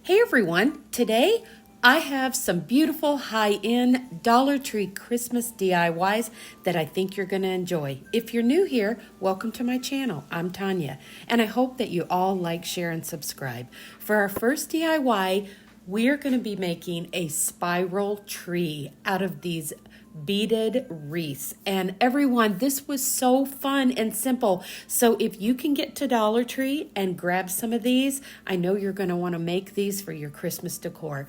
Hey everyone, today I have some beautiful high-end Dollar Tree Christmas DIYs that I think you're going to enjoy. If you're new here, welcome to my channel. I'm Tonya, and I hope that you all like, share, and subscribe. For our first DIY, we're going to be making a spiral tree out of these beaded wreaths. And everyone, this was so fun and simple. So if you can get to Dollar Tree and grab some of these, I know you're going to want to make these for your Christmas decor.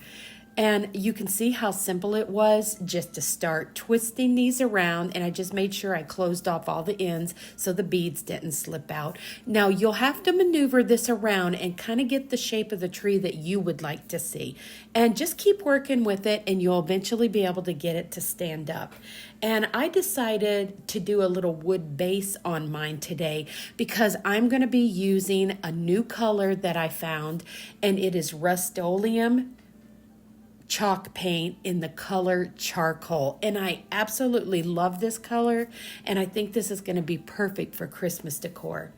And you can see how simple it was just to start twisting these around, and I just made sure I closed off all the ends so the beads didn't slip out. Now you'll have to maneuver this around and kind of get the shape of the tree that you would like to see. And just keep working with it and you'll eventually be able to get it to stand up. And I decided to do a little wood base on mine today because I'm going to be using a new color that I found, and it is Rust-Oleum chalk paint in the color charcoal, and I absolutely love this color, and I think this is going to be perfect for Christmas decor.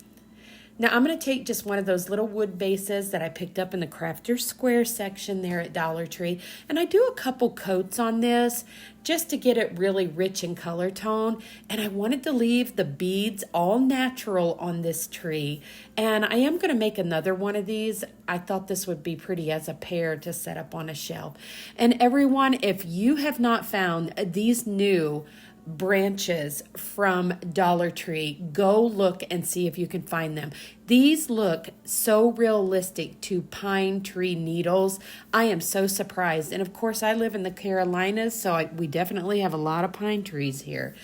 Now I'm going to take just one of those little wood bases that I picked up in the Crafter Square section there at Dollar Tree, and I do a couple coats on this just to get it really rich in color tone, and I wanted to leave the beads all natural on this tree, and I am going to make another one of these. I thought this would be pretty as a pair to set up on a shelf. And everyone, if you have not found these new branches from Dollar Tree, go look and see if you can find them. These look so realistic to pine tree needles. I am so surprised. And of course, I live in the Carolinas, so we definitely have a lot of pine trees here.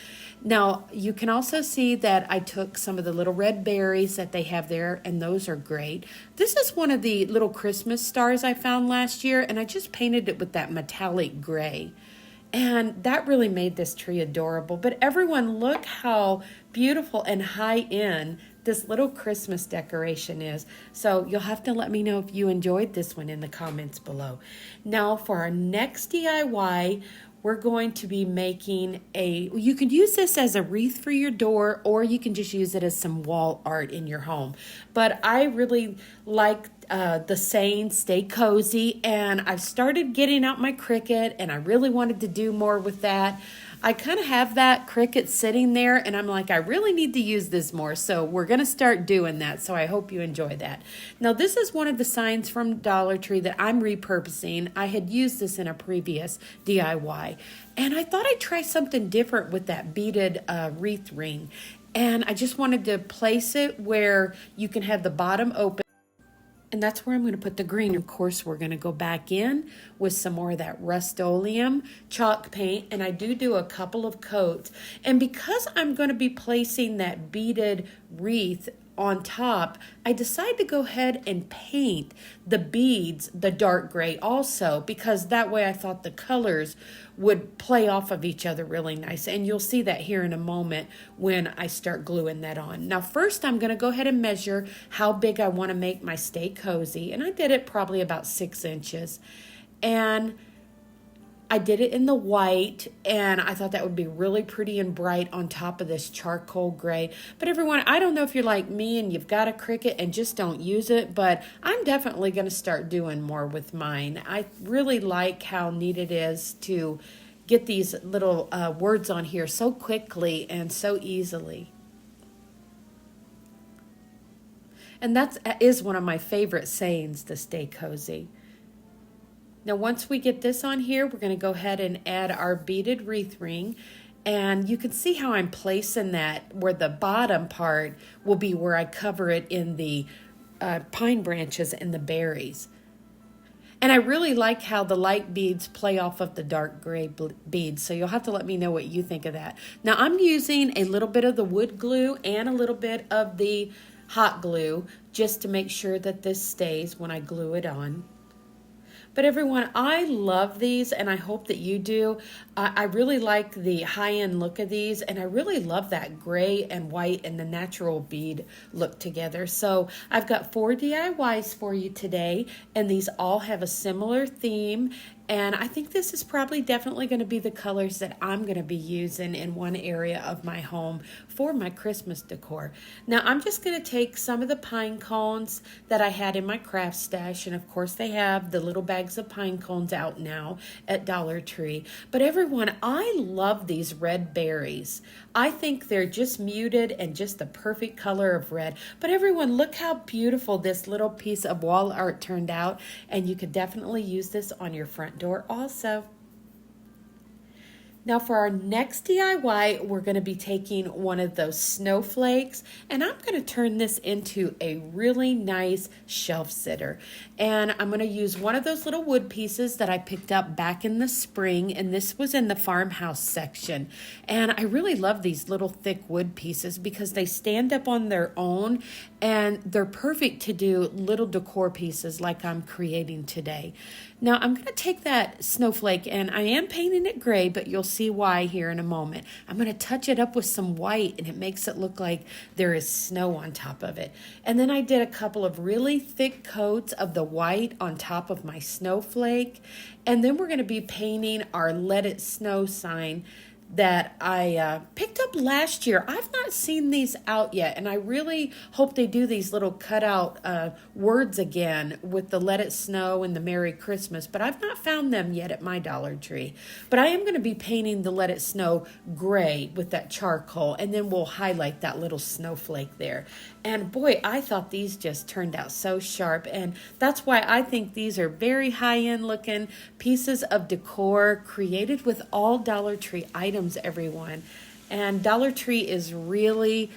Now, you can also see that I took some of the little red berries that they have there, and those are great. This is one of the little Christmas stars I found last year, and I just painted it with that metallic gray. And that really made this tree adorable. But everyone, look how beautiful and high-end this little Christmas decoration is. So you'll have to let me know if you enjoyed this one in the comments below. Now for our next DIY, we're going to be making you could use this as a wreath for your door, or you can just use it as some wall art in your home. But I really like the saying, stay cozy, and I've started getting out my Cricut, and I really wanted to do more with that. I kind of have that Cricut sitting there, and I'm like, I really need to use this more, so we're going to start doing that, so I hope you enjoy that. Now, this is one of the signs from Dollar Tree that I'm repurposing. I had used this in a previous DIY, and I thought I'd try something different with that beaded wreath ring, and I just wanted to place it where you can have the bottom open. And that's where I'm going to put the green. Of course, we're going to go back in with some more of that Rust-Oleum chalk paint. And I do a couple of coats. And because I'm going to be placing that beaded wreath on top, I decided to go ahead and paint the beads the dark gray also, because that way I thought the colors would play off of each other really nice. And you'll see that here in a moment when I start gluing that on. Now first I'm going to go ahead and measure how big I want to make my Stay Cozy, and I did it probably about 6 inches. And I did it in the white, and I thought that would be really pretty and bright on top of this charcoal gray. But everyone, I don't know if you're like me and you've got a Cricut and just don't use it, but I'm definitely going to start doing more with mine. I really like how neat it is to get these little words on here so quickly and so easily. And that is one of my favorite sayings, the Stay Cozy. Now once we get this on here, we're going to go ahead and add our beaded wreath ring. And you can see how I'm placing that where the bottom part will be where I cover it in the pine branches and the berries. And I really like how the light beads play off of the dark gray beads. So you'll have to let me know what you think of that. Now I'm using a little bit of the wood glue and a little bit of the hot glue just to make sure that this stays when I glue it on. But everyone, I love these, and I hope that you do. I really like the high-end look of these, and I really love that gray and white and the natural bead look together. So I've got 4 DIYs for you today, and these all have a similar theme, And I think this is probably definitely going to be the colors that I'm going to be using in one area of my home for my Christmas decor. Now I'm just going to take some of the pine cones that I had in my craft stash, and of course they have the little bags of pine cones out now at Dollar Tree. But everyone, I love these red berries. I think they're just muted and just the perfect color of red. But everyone, look how beautiful this little piece of wall art turned out, and you could definitely use this on your front door also. Now for our next DIY, we're going to be taking one of those snowflakes, and I'm going to turn this into a really nice shelf sitter. And I'm going to use one of those little wood pieces that I picked up back in the spring, and this was in the farmhouse section. And I really love these little thick wood pieces because they stand up on their own, and they're perfect to do little decor pieces like I'm creating today. Now I'm going to take that snowflake, and I am painting it gray, but you'll see why here in a moment. I'm going to touch it up with some white, and it makes it look like there is snow on top of it. And then I did a couple of really thick coats of the white on top of my snowflake. And then we're going to be painting our Let It Snow sign that I picked up last year. I've not seen these out yet, and I really hope they do these little cutout words again with the Let It Snow and the Merry Christmas, but I've not found them yet at my Dollar Tree. But I am going to be painting the Let It Snow gray with that charcoal, and then we'll highlight that little snowflake there. And boy, I thought these just turned out so sharp, and that's why I think these are very high-end looking pieces of decor created with all Dollar Tree items, everyone. And Dollar Tree is really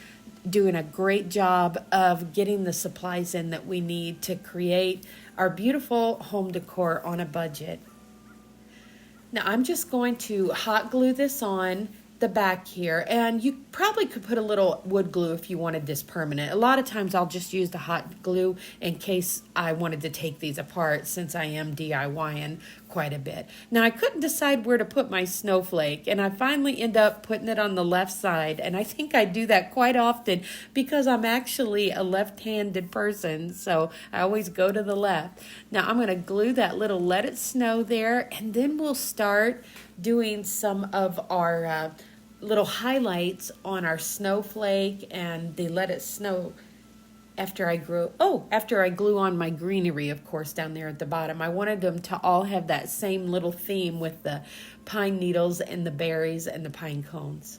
doing a great job of getting the supplies in that we need to create our beautiful home decor on a budget. Now I'm just going to hot glue this on the back here, and you probably could put a little wood glue if you wanted this permanent. A lot of times I'll just use the hot glue in case I wanted to take these apart, since I am DIYing quite a bit. Now I couldn't decide where to put my snowflake, and I finally end up putting it on the left side, and I think I do that quite often because I'm actually a left-handed person, so I always go to the left. Now I'm going to glue that little Let It Snow there, and then we'll start doing some of our little highlights on our snowflake and the Let It Snow after I glue on my greenery, of course, down there at the bottom. I wanted them to all have that same little theme with the pine needles and the berries and the pine cones.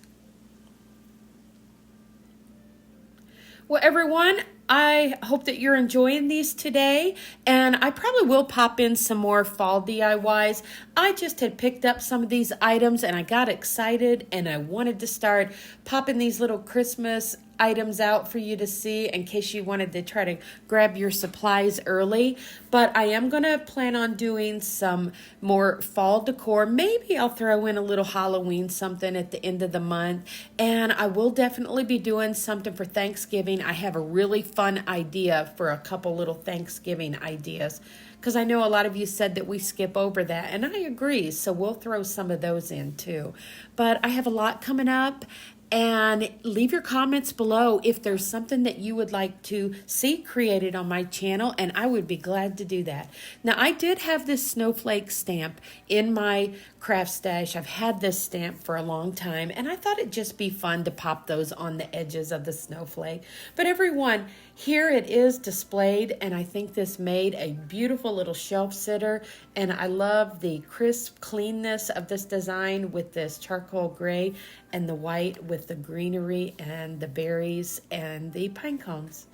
Well, everyone, I hope that you're enjoying these today, and I probably will pop in some more fall DIYs. I just had picked up some of these items, and I got excited, and I wanted to start popping these little Christmas items out for you to see in case you wanted to try to grab your supplies early. But I am going to plan on doing some more fall decor. Maybe I'll throw in a little Halloween something at the end of the month, and I will definitely be doing something for Thanksgiving. I have a really fun idea for a couple little Thanksgiving ideas, because I know a lot of you said that we skip over that, and I agree, so we'll throw some of those in too. But I have a lot coming up, and leave your comments below if there's something that you would like to see created on my channel, and I would be glad to do that. Now, I did have this snowflake stamp in my craft stash. I've had this stamp for a long time, and I thought it'd just be fun to pop those on the edges of the snowflake. But everyone, here it is displayed, and I think this made a beautiful little shelf sitter, and I love the crisp cleanness of this design with this charcoal gray and the white with the greenery and the berries and the pine cones.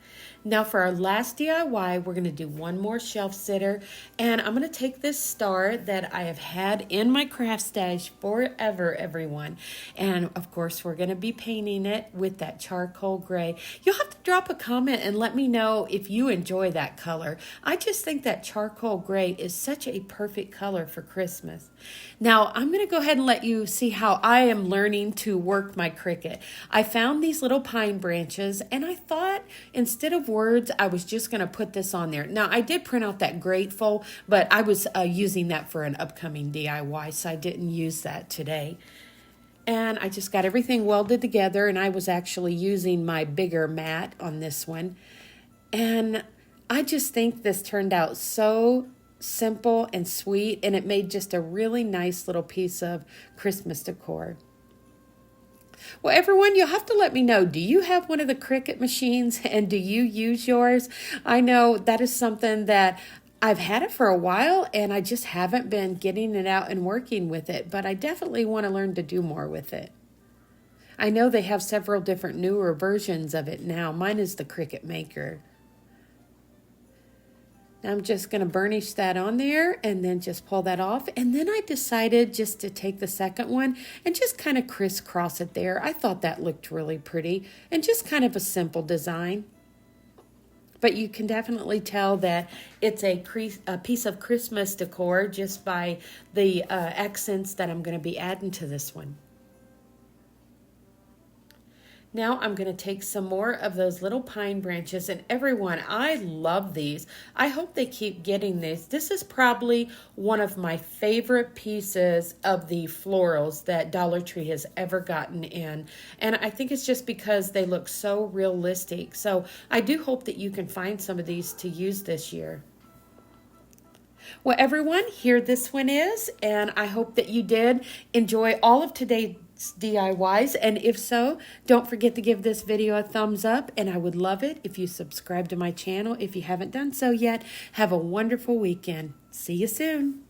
Now for our last DIY, we're going to do one more shelf sitter, and I'm going to take this star that I have had in my craft stash forever, everyone, and of course we're going to be painting it with that charcoal gray. You'll have to drop a comment and let me know if you enjoy that color. I just think that charcoal gray is such a perfect color for Christmas. Now I'm going to go ahead and let you see how I am learning to work my Cricut. I found these little pine branches, and I thought instead of words, I was just going to put this on there. Now, I did print out that grateful, but I was using that for an upcoming DIY, so I didn't use that today. And I just got everything welded together, and I was actually using my bigger mat on this one. And I just think this turned out so simple and sweet, and it made just a really nice little piece of Christmas decor. Well, everyone, you'll have to let me know, do you have one of the Cricut machines and do you use yours? I know that is something that I've had it for a while and I just haven't been getting it out and working with it, but I definitely want to learn to do more with it. I know they have several different newer versions of it now. Mine is the Cricut Maker. I'm just going to burnish that on there and then just pull that off. And then I decided just to take the second one and just kind of crisscross it there. I thought that looked really pretty and just kind of a simple design. But you can definitely tell that it's a piece of Christmas decor just by the accents that I'm going to be adding to this one. Now I'm going to take some more of those little pine branches, and everyone, I love these. I hope they keep getting these. This is probably one of my favorite pieces of the florals that Dollar Tree has ever gotten in. And I think it's just because they look so realistic. So I do hope that you can find some of these to use this year. Well, everyone, here this one is, and I hope that you did enjoy all of today's DIYs, and if so, don't forget to give this video a thumbs up, and I would love it if you subscribe to my channel if you haven't done so yet. Have a wonderful weekend. See you soon.